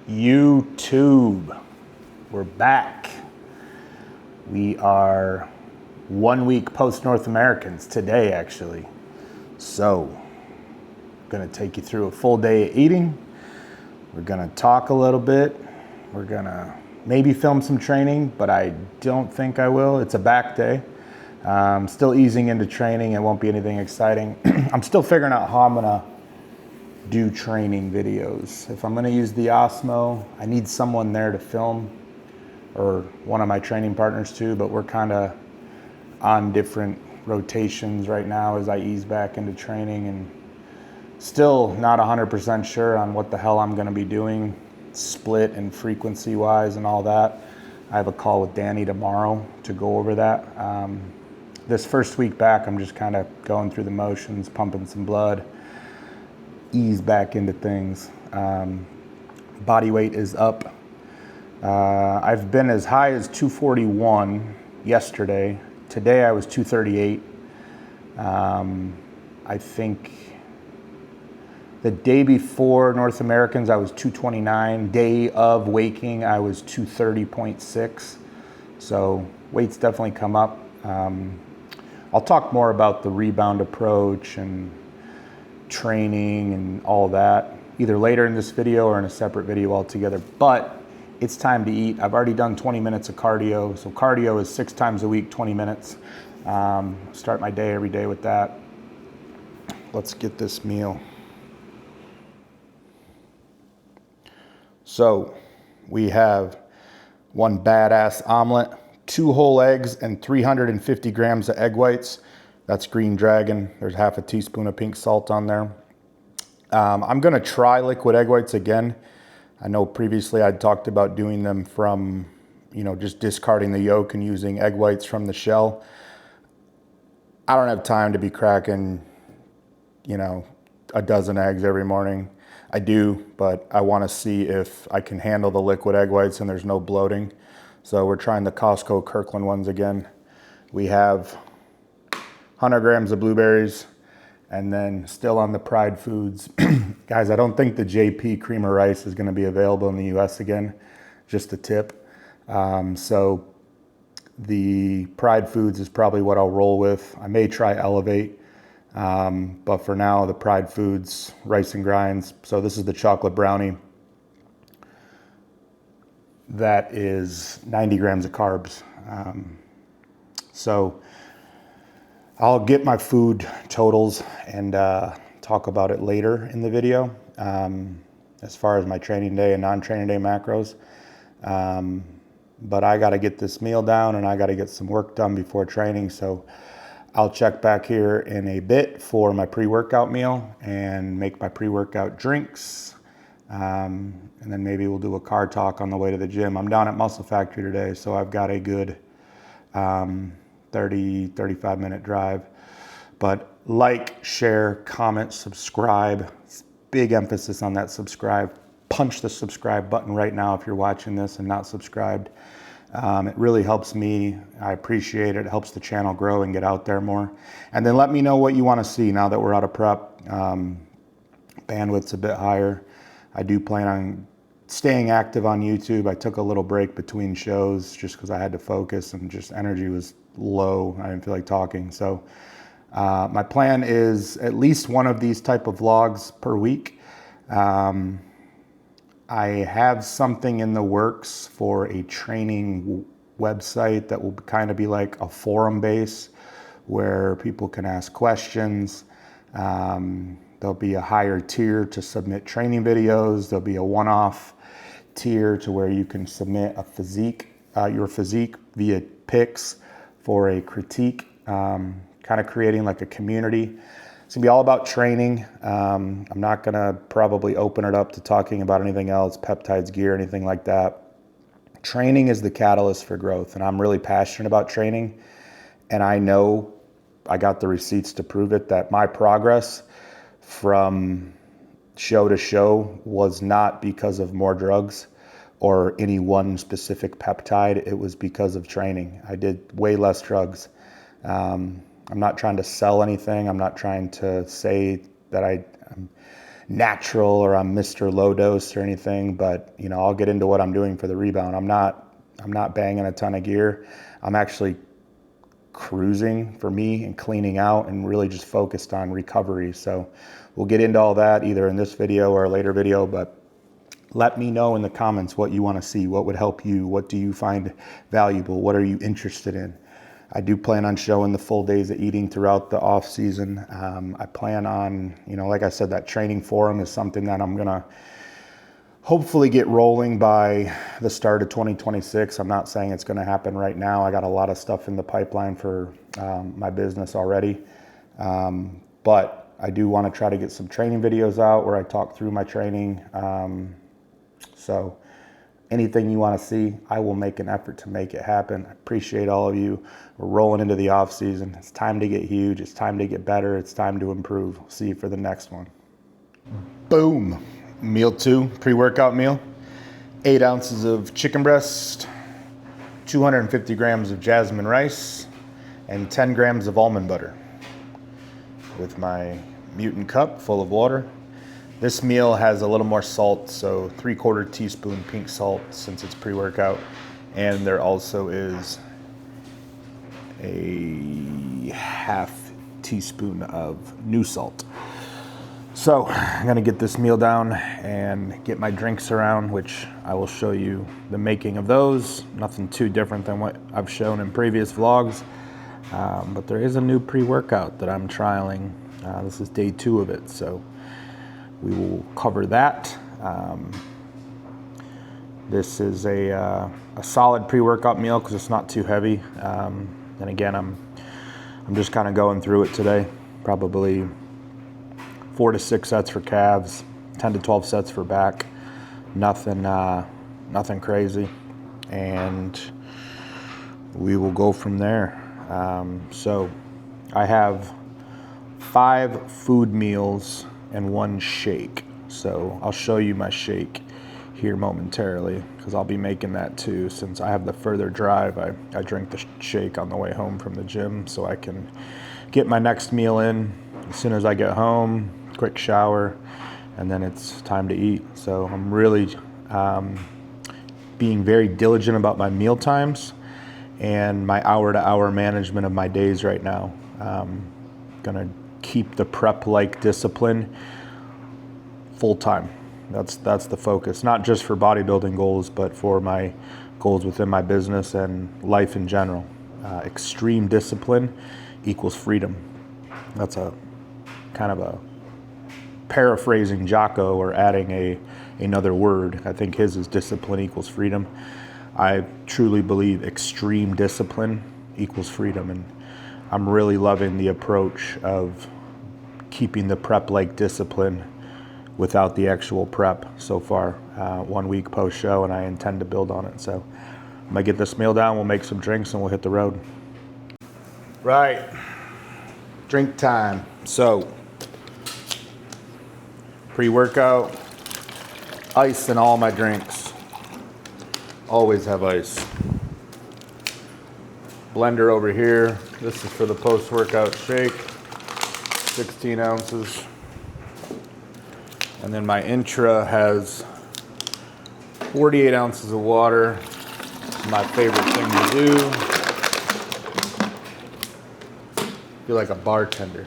YouTube, we're back. We are 1 week post North Americans today, actually. So, I'm gonna take you through a full day of eating. We're gonna talk a little bit. We're gonna maybe film some training, but I don't think I will. It's a back day. Still easing into training. It won't be anything exciting. I'm still figuring out how I'm gonna do training videos. If I'm gonna use the Osmo, I need someone there to film, or one of my training partners too, but we're kind of on different rotations right now as I ease back into training, and still not 100% sure on what the hell I'm gonna be doing, split and frequency wise and all that. I have a call with Danny tomorrow to go over that. This first week back, I'm just kind of going through the motions, pumping some blood, ease back into things. Body weight is up. I've been as high as 241 yesterday. Today I was 238. I think the day before North Americans I was 229. Day of waking I was 230.6. So weight's definitely come up. I'll talk more about the rebound approach and training and all that either later in this video or in a separate video altogether, but it's time to eat. I've already done 20 minutes of cardio. So cardio is 6 times a week, 20 minutes. Start my day every day with that. Let's get this meal. So we have one badass omelet, 2 whole eggs, and 350 grams of egg whites. That's Green Dragon. There's half a teaspoon of pink salt on there. I'm gonna try liquid egg whites again. I know previously I'd talked about doing them from, just discarding the yolk and using egg whites from the shell. I don't have time to be cracking, a dozen eggs every morning. I do, but I wanna see if I can handle the liquid egg whites and there's no bloating. So we're trying the Costco Kirkland ones again. We have 100 grams of blueberries, and then still on the Pride Foods. Guys, I don't think the JP cream of rice is gonna be available in the US again, just a tip. So the Pride Foods is probably what I'll roll with. I may try Elevate, but for now, the Pride Foods rice and grinds. So this is the chocolate brownie. That is 90 grams of carbs. So I'll get my food totals and talk about it later in the video, as far as my training day and non-training day macros. But I got to get this meal down and I got to get some work done before training. So I'll check back here in a bit for my pre-workout meal and make my pre-workout drinks. And then maybe we'll do a car talk on the way to the gym. I'm down at Muscle Factory today, so I've got a good 35 minute drive. But like, share, comment, subscribe. Big emphasis on that subscribe. Punch the subscribe button right now if you're watching this and not subscribed. It really helps me. I appreciate it. It helps the channel grow and get out there more. And then let me know what you want to see now that we're out of prep. Bandwidth's a bit higher. I do plan on staying active on YouTube. I took a little break between shows just because I had to focus and just energy was low. I didn't feel like talking. So my plan is at least one of these type of vlogs per week. I have something in the works for a training website that will kind of be like a forum base where people can ask questions. There'll be a higher tier to submit training videos. There'll be a one-off tier to where you can submit your physique via pics for a critique, kind of creating like a community. It's gonna be all about training. I'm not gonna probably open it up to talking about anything else, peptides, gear, anything like that. Training is the catalyst for growth, and I'm really passionate about training. And I know I got the receipts to prove it, that my progress from show to show was not because of more drugs or any one specific peptide. It was because of training. I did way less drugs. I'm not trying to sell anything. I'm not trying to say that I'm natural or I'm Mr. Low Dose or anything, but you know, I'll get into what I'm doing for the rebound. I'm not banging a ton of gear. I'm actually cruising for me and cleaning out and really just focused on recovery. So we'll get into all that either in this video or a later video, but let me know in the comments what you want to see, what would help you, what do you find valuable, what are you interested in. I do plan on showing the full days of eating throughout the off season. I plan on, you know, like I said, that training forum is something that I'm gonna hopefully get rolling by the start of 2026. I'm not saying it's gonna happen right now. I got a lot of stuff in the pipeline for my business already. But I do wanna try to get some training videos out where I talk through my training. So anything you want to see, I will make an effort to make it happen. I appreciate all of you. We're rolling into the off season. It's time to get huge. It's time to get better. It's time to improve. See you for the next one. Boom. Meal 2, pre-workout meal. 8 ounces of chicken breast, 250 grams of jasmine rice, and 10 grams of almond butter. With my Mutant cup full of water. This meal has a little more salt, so 3/4 teaspoon pink salt since it's pre-workout. And there also is a half teaspoon of new salt. So I'm gonna get this meal down and get my drinks around, which I will show you the making of those. Nothing too different than what I've shown in previous vlogs. But there is a new pre-workout that I'm trialing. This is day 2 of it, so we will cover that. This is a solid pre-workout meal because it's not too heavy. And again, I'm just kind of going through it today. Probably 4 to 6 sets for calves, 10 to 12 sets for back. Nothing crazy, and we will go from there. So I have 5 food meals and 1 shake. So I'll show you my shake here momentarily because I'll be making that too. Since I have the further drive, I drink the shake on the way home from the gym so I can get my next meal in as soon as I get home, quick shower, and then it's time to eat. So I'm really being very diligent about my meal times and my hour-to-hour management of my days right now. Gonna keep the prep-like discipline full-time. That's the focus, not just for bodybuilding goals, but for my goals within my business and life in general. Extreme discipline equals freedom. That's a kind of a paraphrasing Jocko or adding another word. I think his is discipline equals freedom. I truly believe extreme discipline equals freedom, and I'm really loving the approach of keeping the prep-like discipline without the actual prep so far. 1 week post-show, and I intend to build on it. So I'm gonna get this meal down, we'll make some drinks, and we'll hit the road. Right, drink time. So, pre-workout, ice in all my drinks. Always have ice. Blender over here. This is for the post-workout shake. 16 ounces. And then my intra has 48 ounces of water. My favorite thing to do. Feel like a bartender.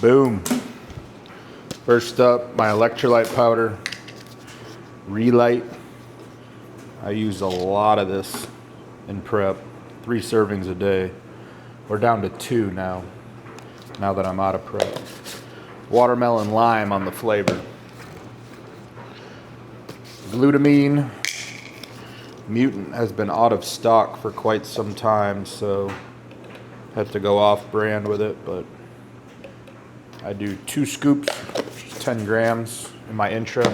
Boom. First up, my electrolyte powder. Relight. I use a lot of this in prep. 3 servings a day. We're down to 2 now that I'm out of prep. Watermelon lime on the flavor. Glutamine. Mutant has been out of stock for quite some time, so have to go off brand with it, but I do 2 scoops, 10 grams in my intra.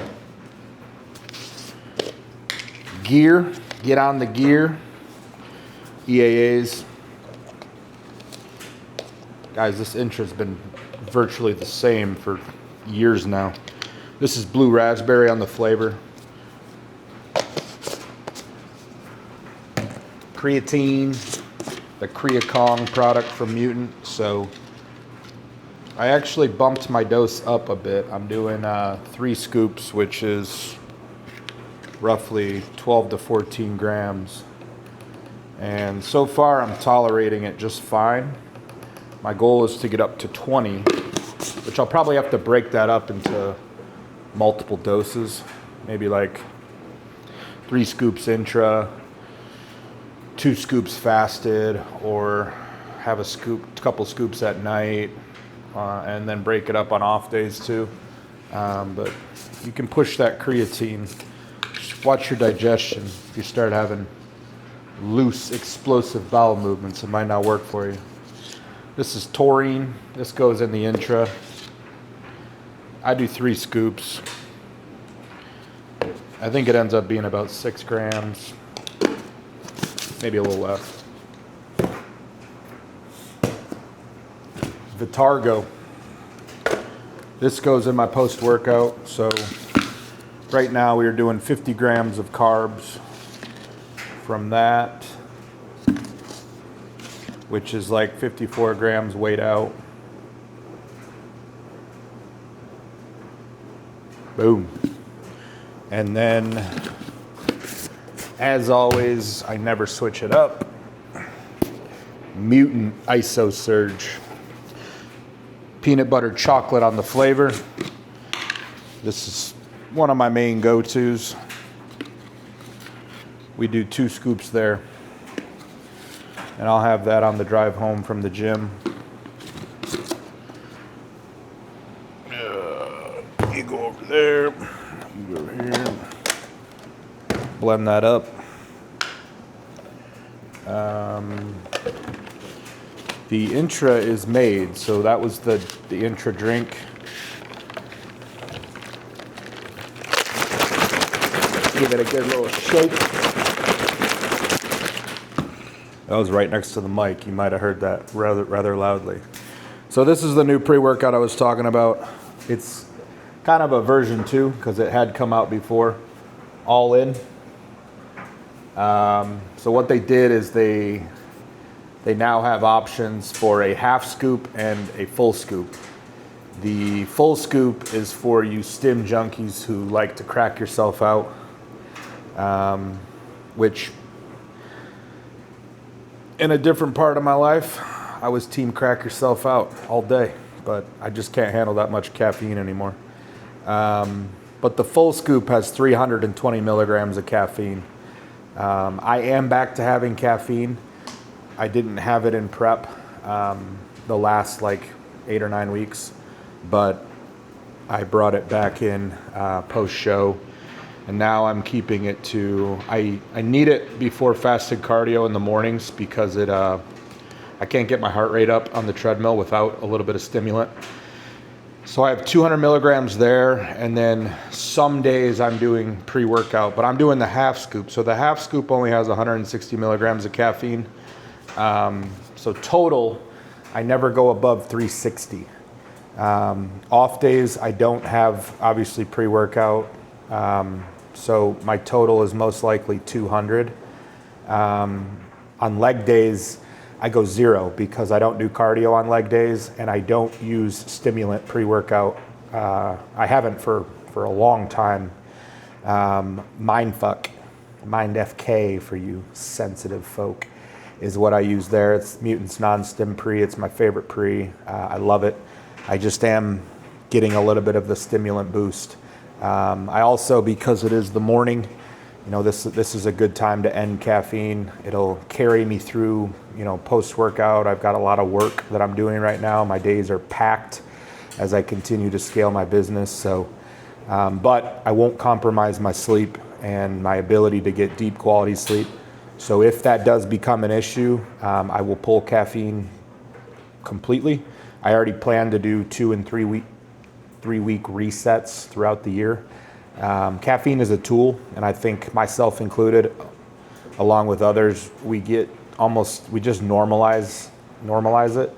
Gear, get on the gear. EAAs. Guys, this intra's been virtually the same for years now. This is blue raspberry on the flavor. Creatine, the Creacong product from Mutant. So I actually bumped my dose up a bit. I'm doing 3 scoops, which is roughly 12 to 14 grams. And so far I'm tolerating it just fine. My goal is to get up to 20, which I'll probably have to break that up into multiple doses. Maybe like 3 scoops intra, 2 scoops fasted, or have a couple scoops at night, and then break it up on off days too. But you can push that creatine. Just watch your digestion. If you start having loose, explosive bowel movements, it might not work for you. This is taurine. This goes in the intra. I do 3 scoops. I think it ends up being about 6 grams, maybe a little less. Vitargo. This goes in my post-workout. So right now we are doing 50 grams of carbs from that, which is like 54 grams weighed out. Boom. And then, as always, I never switch it up. Mutant Iso Surge. Peanut butter chocolate on the flavor. This is one of my main go-tos. We do 2 scoops there. And I'll have that on the drive home from the gym. You go over there. You go over here. Blend that up. The intra is made, so that was the intra drink. Give it a good little shake. That was right next to the mic. You might have heard that rather loudly. So this is the new pre-workout I was talking about. It's kind of a version 2 because it had come out before. All in. So what they did is they now have options for a half scoop and a full scoop. The full scoop is for you stim junkies who like to crack yourself out, which in a different part of my life, I was team crack yourself out all day, but I just can't handle that much caffeine anymore. But the full scoop has 320 milligrams of caffeine. I am back to having caffeine. I didn't have it in prep the last like 8 or 9 weeks, but I brought it back in post-show, and now I'm keeping it to, I need it before fasted cardio in the mornings because I can't get my heart rate up on the treadmill without a little bit of stimulant. So I have 200 milligrams there, and then some days I'm doing pre-workout, but I'm doing the half scoop. So the half scoop only has 160 milligrams of caffeine. So total, I never go above 360. Off days, I don't have, obviously, pre-workout. So my total is most likely 200. On leg days, I go 0 because I don't do cardio on leg days, and I don't use stimulant pre-workout. I haven't for a long time. Mindfuck, Mind FK for you sensitive folk, is what I use there. It's Mutant's non-stim pre. It's my favorite pre. I love it. I just am getting a little bit of the stimulant boost. I also, because it is the morning, you know, this is a good time to end caffeine. It'll carry me through, you know, post-workout. I've got a lot of work that I'm doing right now. My days are packed as I continue to scale my business. So, but I won't compromise my sleep and my ability to get deep quality sleep. So if that does become an issue, I will pull caffeine completely. I already plan to do 2 and 3 week resets throughout the year. Caffeine is a tool, and I think myself included, along with others, we just normalize it,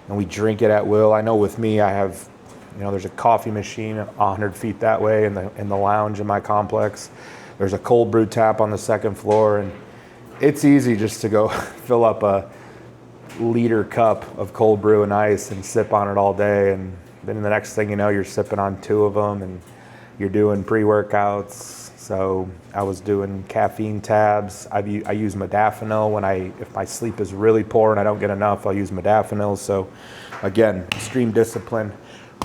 and we drink it at will. I know with me, I have, you know, there's a coffee machine 100 feet that way in the lounge in my complex. There's a cold brew tap on the 2nd floor, and it's easy just to go fill up a liter cup of cold brew and ice and sip on it all day, and then the next thing you know, you're sipping on 2 of them, and you're doing pre-workouts. So I was doing caffeine tabs. I use modafinil if my sleep is really poor and I don't get enough, I'll use modafinil. So again, extreme discipline,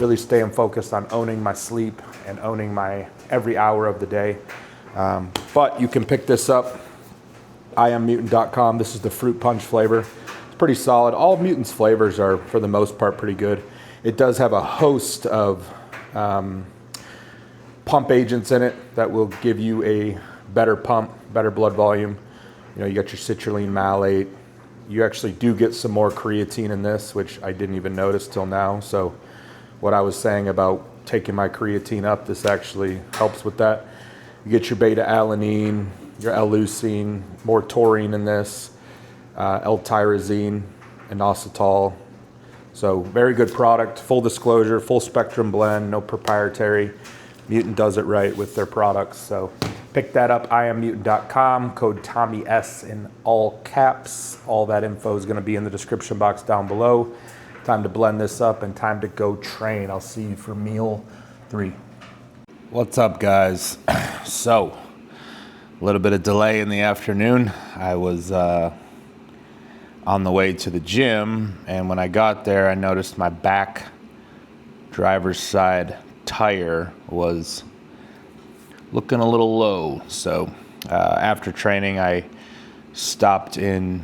really staying focused on owning my sleep and owning my every hour of the day. But you can pick this up, IamMutant.com. This is the fruit punch flavor. It's pretty solid. All Mutant's flavors are, for the most part, pretty good. It does have a host of pump agents in it that will give you a better pump, better blood volume. You know, you got your citrulline malate. You actually do get some more creatine in this, which I didn't even notice till now. So what I was saying about taking my creatine up, this actually helps with that. You get your beta alanine, your L-leucine, more taurine in this, L-tyrosine, inositol. So very good product, full disclosure, full spectrum blend, no proprietary. Mutant does it right with their products. So pick that up, IamMutant.com, code TommyS in all caps. All that info is gonna be in the description box down below. Time to blend this up and time to go train. I'll see you for meal 3. What's up, guys? So, a little bit of delay in the afternoon. I was on the way to the gym, and when I got there, I noticed my back driver's side tire was looking a little low. So after training, I stopped in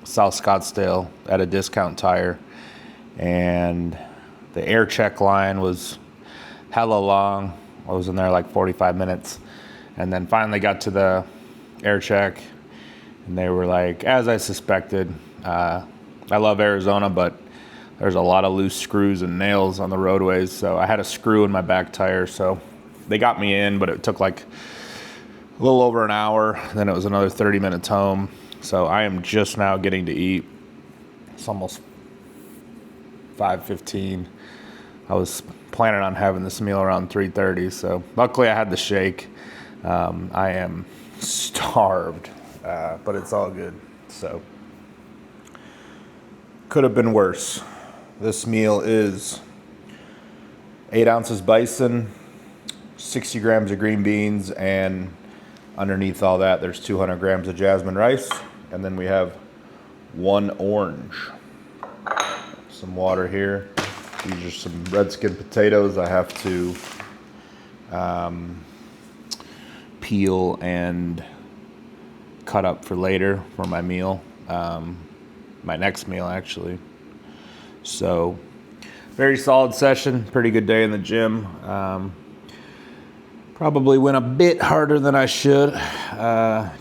South Scottsdale at a discount tire, and the air check line was hella long. I was in there like 45 minutes, and then finally got to the air check, and they were like, as I suspected, I love Arizona, but there's a lot of loose screws and nails on the roadways, so I had a screw in my back tire. So they got me in, but it took like a little over an hour. Then it was another 30 minutes home. So I am just now getting to eat. It's almost 5:15. I was planning on having this meal around 3:30. So luckily I had the shake. I am starved, but it's all good. So could have been worse. This meal is 8 ounces bison, 60 grams of green beans, and underneath all that, there's 200 grams of jasmine rice. And then we have 1 orange. Some water here. These are some red skin potatoes I have to peel and cut up for later for my meal. My next meal, actually. So, very solid session. Pretty good day in the gym. Probably went a bit harder than I should.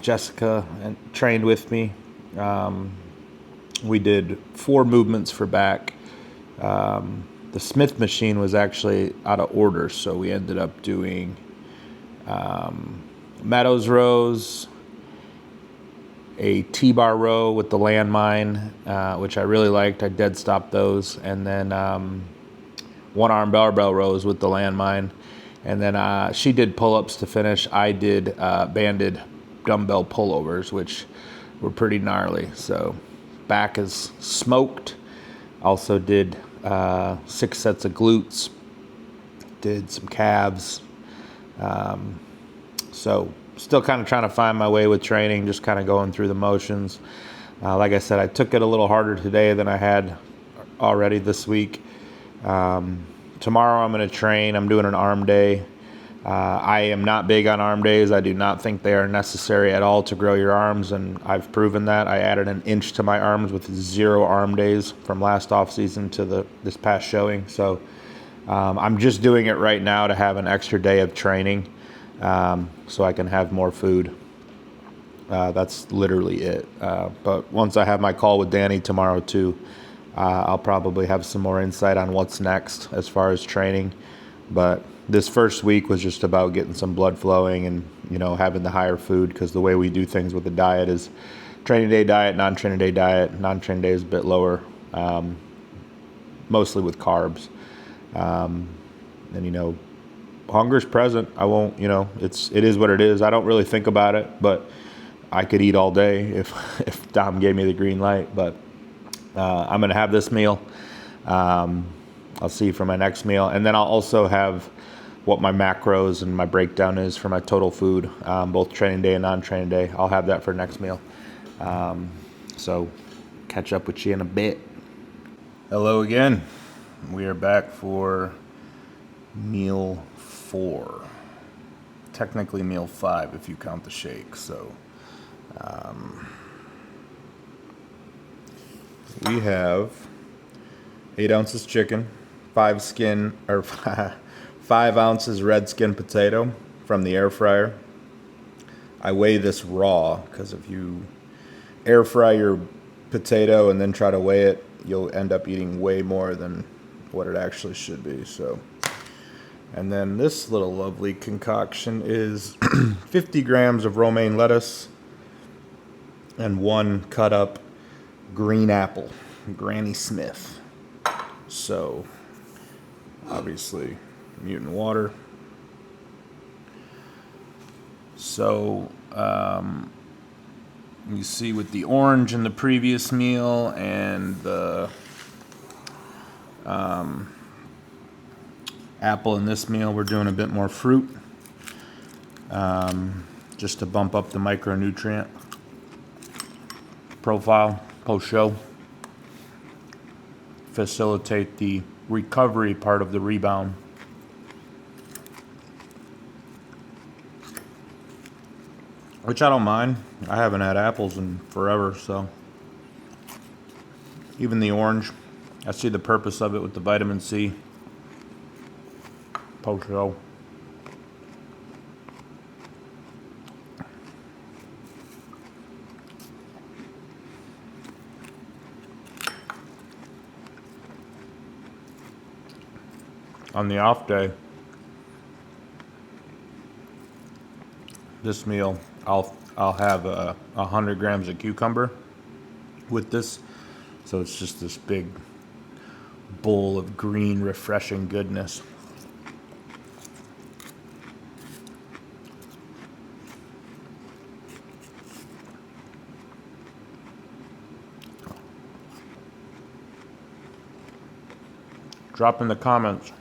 Jessica trained with me. We did 4 movements for back. The Smith machine was actually out of order, so we ended up doing Meadows rows, a T-bar row with the landmine, which I really liked. I dead stopped those. And then 1-arm barbell rows with the landmine. And then she did pull-ups to finish. I did banded dumbbell pullovers, which were pretty gnarly. So back is smoked. Also did 6 sets of glutes. Did some calves. So still kind of trying to find my way with training, just kind of going through the motions. Like I said, I took it a little harder today than I had already this week. Tomorrow I'm going to train. I'm doing an arm day. I am not big on arm days. I do not think they are necessary at all to grow your arms, and I've proven that. I added an inch to my arms with 0 arm days from last offseason to this past showing. So I'm just doing it right now to have an extra day of training, so I can have more food. That's literally it. But once I have my call with Danny tomorrow too, I'll probably have some more insight on what's next as far as training. But this first week was just about getting some blood flowing and, you know, having the higher food, because the way we do things with the diet is training day diet, non-training day diet. Non-training day is a bit lower, mostly with carbs. And, you know, hunger's present. I won't, you know, it is what it is. I don't really think about it, but I could eat all day if Dom gave me the green light. But I'm going to have this meal. I'll see for my next meal. And then I'll also have what my macros and my breakdown is for my total food, both training day and non-training day. I'll have that for next meal. So catch up with you in a bit. Hello again. We are back for meal 4. Technically meal 5 if you count the shake. So we have 8 ounces chicken, 5 ounces red skin potato from the air fryer. I weigh this raw because if you air fry your potato and then try to weigh it, you'll end up eating way more than what it actually should be. So, and then this little lovely concoction is 50 grams of romaine lettuce and 1 cut up green apple, Granny Smith. So, obviously, mutant water. So, you see with the orange in the previous meal and the apple in this meal, we're doing a bit more fruit, just to bump up the micronutrient profile post-show, facilitate the recovery part of the rebound. Which I don't mind. I haven't had apples in forever, so even the orange, I see the purpose of it with the vitamin C post-show. On the off day, this meal, I'll have 100 grams of cucumber with this. So it's just this big bowl of green, refreshing goodness. Drop in the comments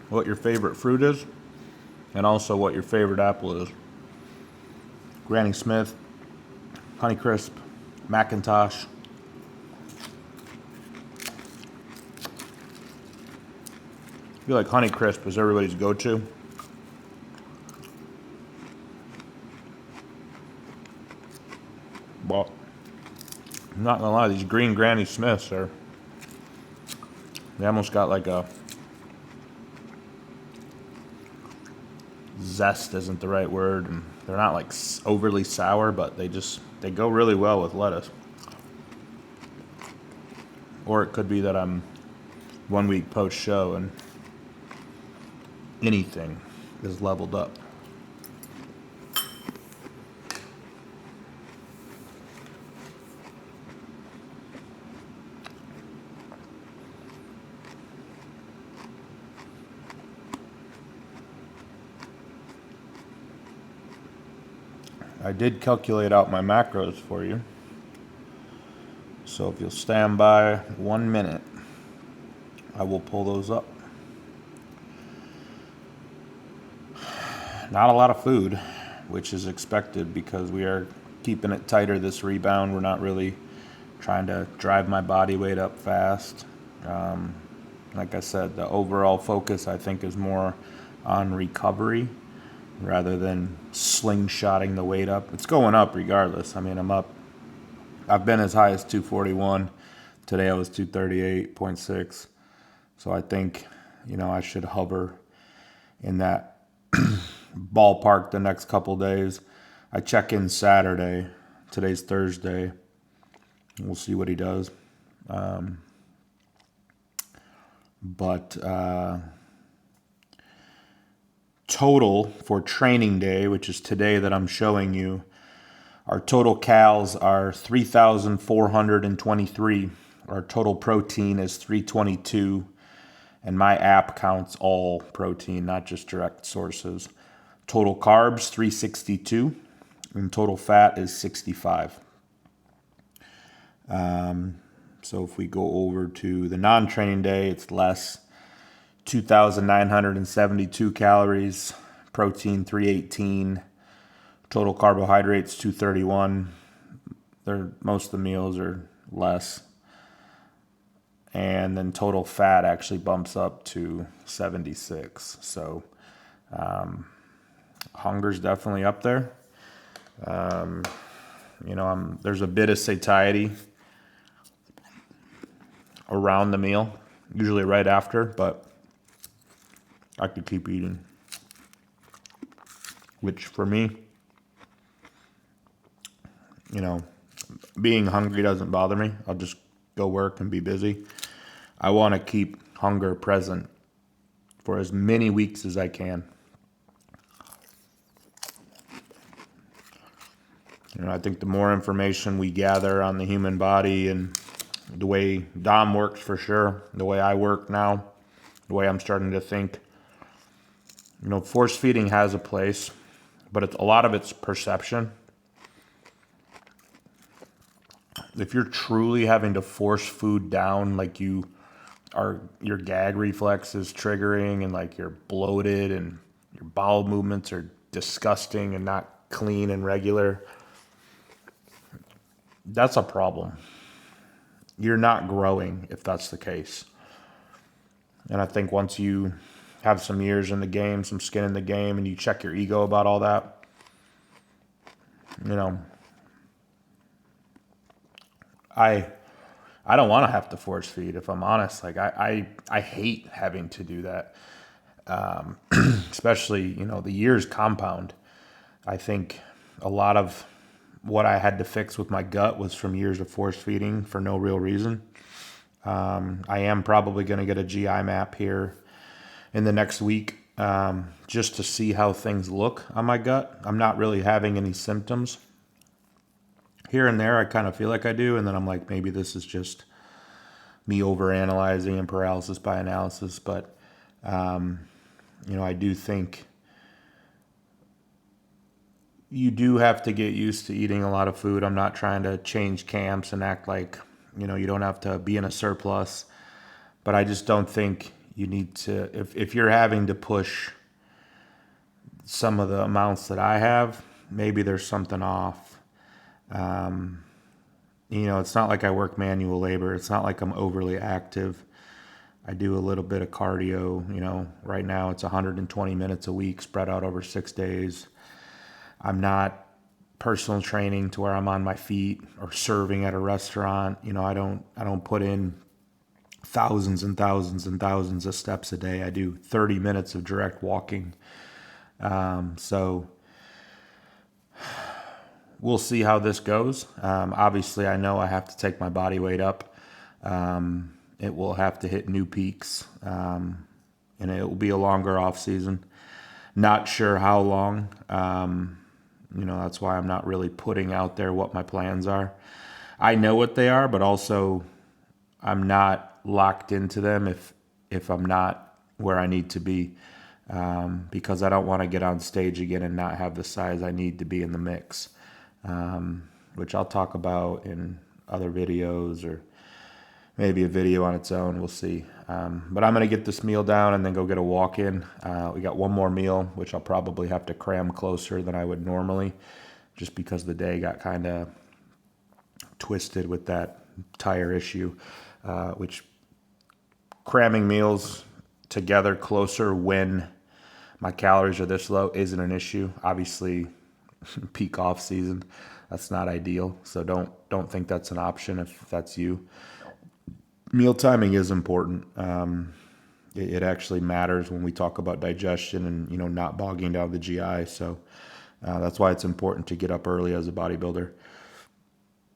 what your favorite fruit is, and also what your favorite apple is. Granny Smith, Honeycrisp, Macintosh. I feel like Honeycrisp is everybody's go-to. But I'm not gonna lie, these green Granny Smiths they almost got like a zest isn't the right word, and they're not like overly sour, but they go really well with lettuce. Or it could be that I'm 1 week post show and anything is leveled up. I did calculate out my macros for you. So if you'll stand by 1 minute, I will pull those up. Not a lot of food, which is expected because we are keeping it tighter this rebound. We're not really trying to drive my body weight up fast. Like I said, the overall focus I think is more on recovery rather than slingshotting the weight up. It's going up regardless. I mean, I'm up. I've been as high as 241. Today I was 238.6. So I think, I should hover in that ballpark the next couple days. I check in Saturday. Today's Thursday. We'll see what he does. But total for training day, which is today that I'm showing you, our total cals are 3,423. Our total protein is 322. And my app counts all protein, not just direct sources. Total carbs, 362. and total fat is 65. So if we go over to the non-training day, it's less, 2,972 calories, protein 318, total carbohydrates 231. Most of the meals are less. And then total fat actually bumps up to 76. So hunger's definitely up there. There's a bit of satiety around the meal, usually right after, but I could keep eating. Which for me, being hungry doesn't bother me. I'll just go work and be busy. I want to keep hunger present for as many weeks as I can. I think the more information we gather on the human body and the way Dom works for sure, the way I work now, the way I'm starting to think, force feeding has a place, but a lot of it's perception. If you're truly having to force food down, like your gag reflex is triggering and like you're bloated and your bowel movements are disgusting and not clean and regular, that's a problem. You're not growing if that's the case. And I think once you have some years in the game, some skin in the game, and you check your ego about all that, I don't want to have to force feed, if I'm honest. Like I hate having to do that. Especially, the years compound. I think a lot of what I had to fix with my gut was from years of force feeding for no real reason. I am probably going to get a GI map here in the next week, just to see how things look on my gut. I'm not really having any symptoms. Here and there, I kind of feel like I do, and then I'm like, maybe this is just me overanalyzing and paralysis by analysis. But, I do think you do have to get used to eating a lot of food. I'm not trying to change camps and act like, you don't have to be in a surplus. But I just don't think you need to, if you're having to push some of the amounts that I have, maybe there's something off. It's not like I work manual labor. It's not like I'm overly active. I do a little bit of cardio. Right now it's 120 minutes a week spread out over 6 days. I'm not personal training to where I'm on my feet or serving at a restaurant. I don't put in thousands and thousands and thousands of steps a day. I do 30 minutes of direct walking. So we'll see how this goes. Obviously, I know I have to take my body weight up. It will have to hit new peaks, and it will be a longer off season. Not sure how long. That's why I'm not really putting out there what my plans are. I know what they are, but also I'm not locked into them if I'm not where I need to be, because I don't want to get on stage again and not have the size I need to be in the mix, which I'll talk about in other videos or maybe a video on its own. We'll see. But I'm going to get this meal down and then go get a walk in. We got one more meal, which I'll probably have to cram closer than I would normally, just because the day got kind of twisted with that tire issue, which cramming meals together closer when my calories are this low isn't an issue. Obviously, peak off season, that's not ideal. So don't think that's an option if that's you. Meal timing is important. It actually matters when we talk about digestion and not bogging down the GI. So that's why it's important to get up early as a bodybuilder.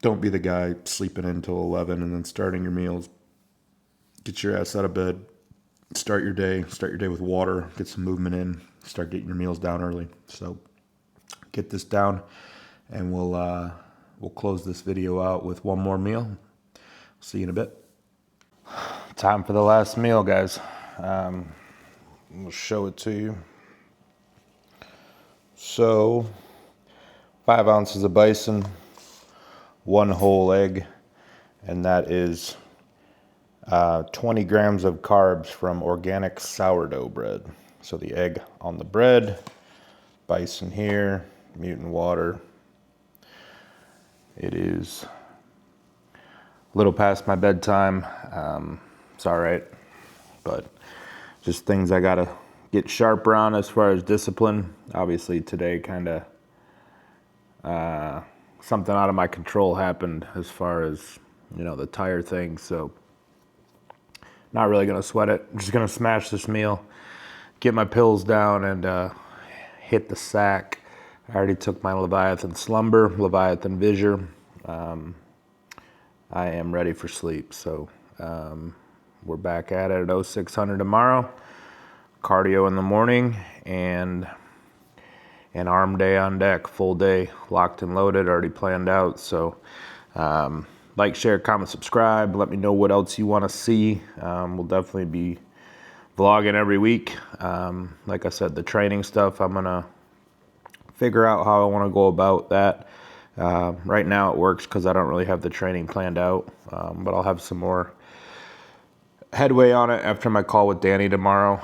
Don't be the guy sleeping until 11 and then starting your meals. Get your ass out of bed. Start your day with water. Get some movement in. Start getting your meals down early. So get this down, and we'll close this video out with one more meal. See you in a bit. Time for the last meal, guys. We'll show it to you. So 5 ounces of bison, 1 whole egg, and that is 20 grams of carbs from organic sourdough bread. So the egg on the bread, bison here, mutant water. It is a little past my bedtime. It's all right, but just things I gotta get sharper on as far as discipline. Obviously today kind of something out of my control happened as far as, you know, the tire thing. So not really gonna sweat it. I'm just gonna smash this meal, get my pills down, and hit the sack. I already took my Leviathan Slumber, Leviathan Visor. I am ready for sleep. So we're back at it at 0600 tomorrow. Cardio in the morning and an arm day on deck, full day, locked and loaded, already planned out. So like, share, comment, subscribe. Let me know what else you want to see. We'll definitely be vlogging every week. Like I said, the training stuff, I'm gonna figure out how I want to go about that. Right now it works because I don't really have the training planned out, but I'll have some more headway on it after my call with Danny tomorrow.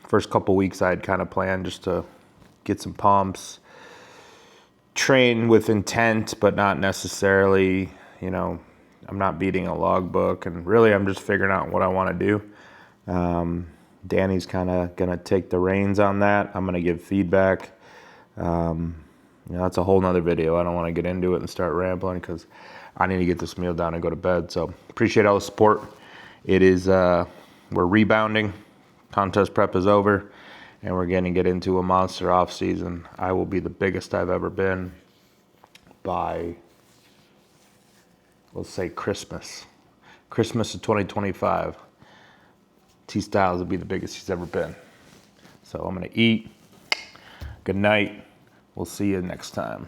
First couple weeks I had kind of planned just to get some pumps, train with intent, but not necessarily, you know, I'm not beating a logbook, and really I'm just figuring out what I want to do. Danny's kind of gonna take the reins on that. I'm gonna give feedback. You know, that's a whole nother video. I don't want to get into it and start rambling because I need to get this meal down and go to bed. So appreciate all the support. It is, we're rebounding. Contest prep is over, and we're going to get into a monster off season. I will be the biggest I've ever been by, let's say, Christmas of 2025. Stiles will be the biggest he's ever been. So I'm going to eat. Good night. We'll see you next time.